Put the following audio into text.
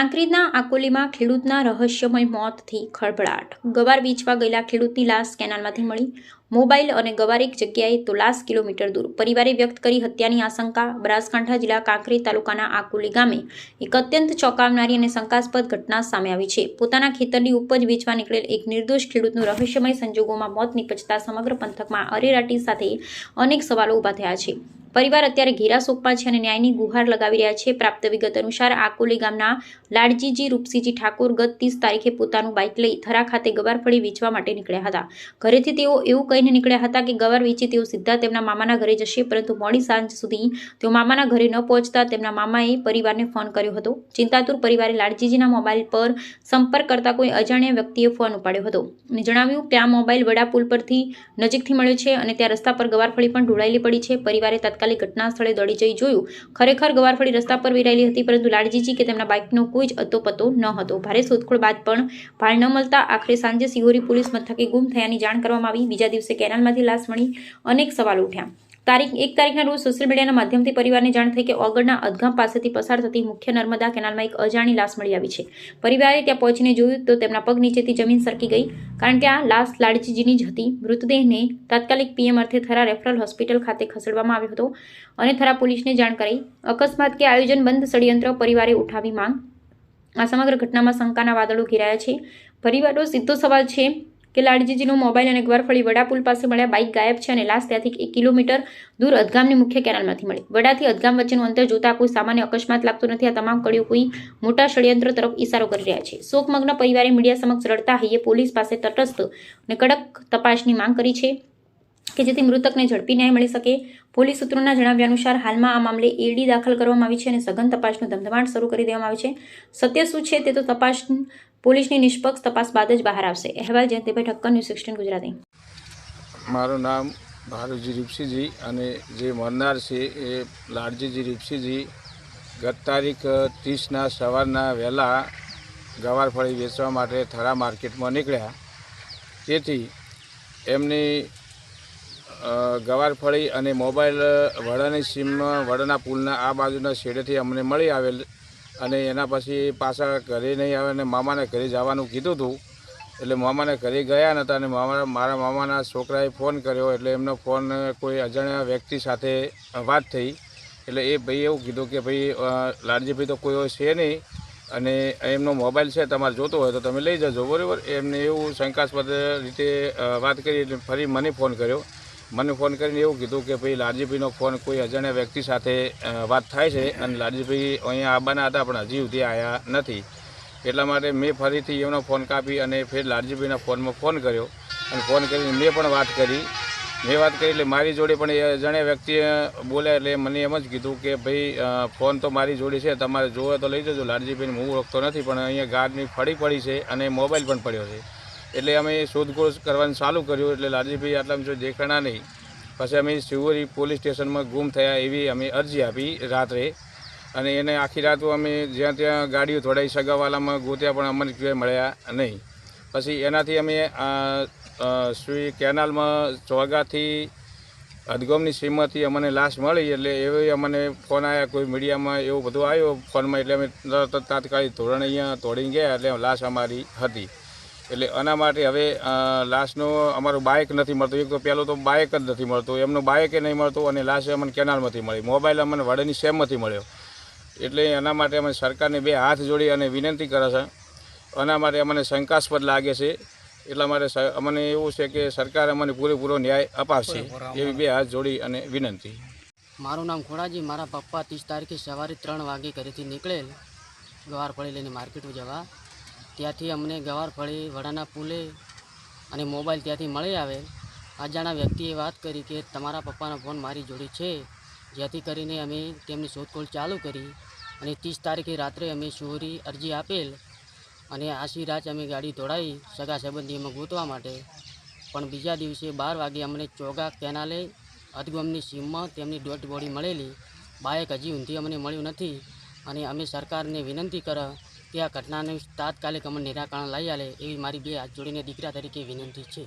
કાંકરેજના આકોલીમાં ખેડૂતના રહસ્યમય મોતથી ખળભળાટ। ગવાર વેચવા ગયેલા ખેડૂતની લાશ કેનાલમાંથી મળી। મોબાઈલ અને ગવાર એક જગ્યાએ તો લાશ કિલોમીટર દૂર। પરિવારે વ્યક્ત કરી હત્યાની આશંકા। બનાસકાંઠા જિલ્લા કાંકરેજ તાલુકાના આકોલી ગામે એક અત્યંત ચોંકાવનારી અને શંકાસ્પદ ઘટના સામે આવી છે। પોતાના ખેતરની ઉપજ વેચવા નીકળેલ એક નિર્દોષ ખેડૂતનું રહસ્યમય સંજોગોમાં મોત નીપજતા સમગ્ર પંથકમાં અરેરાટી સાથે અનેક સવાલો ઊભા થયા છે। પરિવાર અત્યારે ઘેરા શોકમાં છે અને ન્યાયની ગુહાર લગાવી રહ્યા છે। પ્રાપ્ત વિગત અનુસાર આકોલી ગામના લાડજીજી રૂપસીજી ઠાકોર ગત 30 તારીખે પોતાનું બાઇક લઈ થરા ખાતે ગવારફળી વેચવા માટે નીકળ્યા હતા। ઘરેથી તેઓ એવું કહીને નીકળ્યા હતા કે ગવાર વેચી તેઓ સીધા તેમના મામાના ઘરે જશે, પરંતુ મોડી સાંજ સુધી તેઓ મામાના ઘરે ન પહોંચતા તેમના મામાએ પરિવારને ફોન કર્યો હતો। ચિંતાતુર પરિવારે લાડજીજીના મોબાઈલ પર સંપર્ક કરતા કોઈ અજાણ્યા વ્યક્તિએ ફોન ઉપાડ્યો હતો અને જણાવ્યું કે આ મોબાઈલ વડા પુલ પરથી નજીકથી મળ્યો છે અને ત્યાં રસ્તા પર ગવારફળી પણ ઢોળાયેલી પડી છે। પરિવારે તાત્કાલિક ઘટના સ્થળે દોડી જઈ જોયું। ખરેખર ગવારફળી રસ્તા પર વેરાયેલી હતી, પરંતુ લાડજીજી કે તેમના બાઇકનો કોઈ જ અતોપતો ન હતો। ભારે શોધખોળ બાદ પણ ભાળ ન મળતા આખરે સાંજે સિહોરી પોલીસ મથકે ગુમ થયાની જાણ કરવામાં આવી। બીજા દિવસે કેનાલમાંથી લાશ મળી અનેક સવાલો ઉઠ્યા। તારીખ 1 તારીખના રોજ સોશિયલ મીડિયાના માધ્યમથી પરિવારને જાણ થઈ કે ઓગળના અધગામ પાસેથી પસાર થતી મુખ્ય નર્મદા કેનાલમાં એક અજાણી લાશ મળી આવી છે। પરિવારે ત્યાં પહોંચીને જોયું તો તેમના પગ નીચેથી જમીન સરકી ગઈ, કારણ કે આ લાશ લાડજીજીની જ હતી। મૃતદેહને તાત્કાલિક પીએમ અર્થે થરા રેફરલ હોસ્પિટલ ખાતે ખસેડવામાં આવ્યો હતો અને થરા પોલીસને જાણ કરાઈ। અકસ્માત કે આયોજનબદ્ધ ષડયંત્ર પરિવારે ઉઠાવી માંગ। આ સમગ્ર ઘટનામાં શંકાના વાદળો ઘેરાયા છે। પરિવારનો સીધો સવાલ છે કે લાડજીજીનો મોબાઈલ અને ગવારફળી વડાપુલ પાસે મળ્યા, બાઇક ગાયબ છે અને લાશ ત્યાંથી 1 કિલોમીટર દૂર અધગામની મુખ્ય કેનાલમાંથી મળી। વડાથી અધગામ વચ્ચેનું અંતર જોતા કોઈ સામાન્ય અકસ્માત લાગતો નથી। આ તમામ કડીઓ કોઈ મોટા ષડયંત્ર તરફ ઇશારો કરી રહ્યા છે। શોકમગ્ન પરિવારે મીડિયા સમક્ષ રડતા હૈયે પોલીસ પાસે તટસ્થ અને કડક તપાસની માંગ કરી છે કે જેથી મૃતકને ઝડપી ન્યાય મળી શકે। પોલીસ સૂત્રોના જણાવ્યા અનુસાર હાલમાં આ મામલે એડી દાખલ કરવામાં આવી છે અને સઘન તપાસનો ધમધમાટ શરૂ કરી દેવામાં આવ્યો છે। સત્ય શું છે તે તો તપાસ પોલીસની નિષ્પક્ષ તપાસ બાદ જ બહાર આવશે। અહેવાલ જયંતિભાઈ ઠક્કર, ન્યૂઝ 16 ગુજરાતી। મારું નામ ભારુજી રીપસીજી અને જે મરનાર છે એ લાડજીજી રીપસીજી ગત તારીખ 30ના સવારના વહેલા ગવારફળી વેચવા માટે થરા માર્કેટમાં નીકળ્યા। તેથી એમની ગવારફળી અને મોબાઈલ વડાની સીમમાં વડાના પુલના આ બાજુના છેડેથી અમને મળી આવેલ અને એના પછી પાછા ઘરે નહીં આવે અને મામાને ઘરે જવાનું કીધું હતું। એટલે મામાને ઘરે ગયા નહોતા અને મારા મામાના છોકરાએ ફોન કર્યો, એટલે એમનો ફોન કોઈ અજાણ્યા વ્યક્તિ સાથે વાત થઈ। એટલે એ ભાઈ એવું કીધું કે ભાઈ લાડજીભાઈ તો કોઈ છે નહીં અને એમનો મોબાઈલ છે, તમારે જોતો હોય તો તમે લઈ જજો, બરાબર। એમને એવું શંકાસ્પદ રીતે વાત કરી એટલે ફરી મને ફોન કર્યો। મને ફોન કરીને એવું કીધું કે ભાઈ લાડજીભાઈનો ફોન કોઈ અજાણ્યા વ્યક્તિ સાથે વાત થાય છે અને લાડજીભાઈ અહીંયા આવવાના હતા પણ હજી સુધી આવ્યા નથી। એટલા માટે મેં ફરીથી એમનો ફોન કાપી અને ફેર લાડજીભાઈના ફોનમાં ફોન કર્યો અને ફોન કરીને મેં પણ વાત કરી। એટલે મારી જોડે પણ એ અજાણ્યા વ્યક્તિએ બોલ્યા એટલે મને એમ જ કીધું કે ભાઈ ફોન તો મારી જોડે છે, તમારે જોવે તો લઈ જજો। લાડજીભાઈને હું ઓળખતો નથી, પણ અહીંયા ગાર્ડની ફળી પડી છે અને મોબાઈલ પણ પડ્યો છે। એટલે અમે શોધખોળ કરવાનું ચાલુ કર્યું, એટલે લાડજીભાઈ આટલામાં જો દેખાણા નહીં। પછી અમે સિહોરી પોલીસ સ્ટેશનમાં ગુમ થયા એવી અમે અરજી આપી રાત્રે, અને એને આખી રાત અમે જ્યાં ત્યાં ગાડીઓ થોડાઈ સગાવાલામાં ગોત્યા પણ અમને ક્યાંય મળ્યા નહીં। પછી એનાથી અમે કેનાલમાં ચોગાથી અધગોમની સીમમાંથી અમને લાશ મળી, એટલે એવી અમને ફોન આવ્યા, કોઈ મીડિયામાં એવું બધું આવ્યો ફોનમાં, એટલે અમે તાત્કાલિક ધોરણે અહીંયા દોડીને ગયા, એટલે લાશ અમારી હતી। એટલે આના માટે હવે લાશનો અમારું બાઇક નથી મળતું। એક તો પહેલું તો બાઇક જ નથી મળતું, એમનું બાઇકે નહીં મળતું અને લાશ અમને કેનાલમાંથી મળી। મોબાઈલ અમને વડાની સેમમાંથી મળ્યો। એટલે એના માટે અમે સરકારને 2 હાથ જોડી અને વિનંતી કરે છે। આના માટે અમને શંકાસ્પદ લાગે છે, એટલા માટે અમને એવું છે કે સરકાર અમને પૂરેપૂરો ન્યાય અપાવશે એવી 2 હાથ જોડી અને વિનંતી। મારું નામ ખોડાજી। મારા પપ્પા 30 તારીખે સવારે 3 વાગે ઘરેથી નીકળેલ ગવારફળી લઈને માર્કેટ જવા। ત્યાંથી અમને ગવારફળી વડાના પુલે અને મોબાઈલ ત્યાંથી મળી આવેલ। અજાણ્યા વ્યક્તિએ વાત કરી કે તમારા પપ્પાનો ફોન મારી જોડે છે, જેથી કરીને અમે તેમની શોધખોળ ચાલુ કરી અને 30 તારીખે રાત્રે અમે સિહોરી અરજી આપેલ અને આશી રાત અમે ગાડી દોડાવી સગા સંબંધીઓમાં ગોતવા માટે। પણ બીજા દિવસે 12 વાગે અમને ચોગા કેનાલે અધગમની સીમમાં તેમની ડેડ બોડી મળેલી। બાઇક હજી ઊંધી અમને મળ્યું નથી અને અમે સરકારને વિનંતી કર કે આ ઘટનાનું તાત્કાલિક અમને નિરાકરણ લઈ આલે એવી મારી 2 હાથ જોડીને દીકરા તરીકે વિનંતી છે।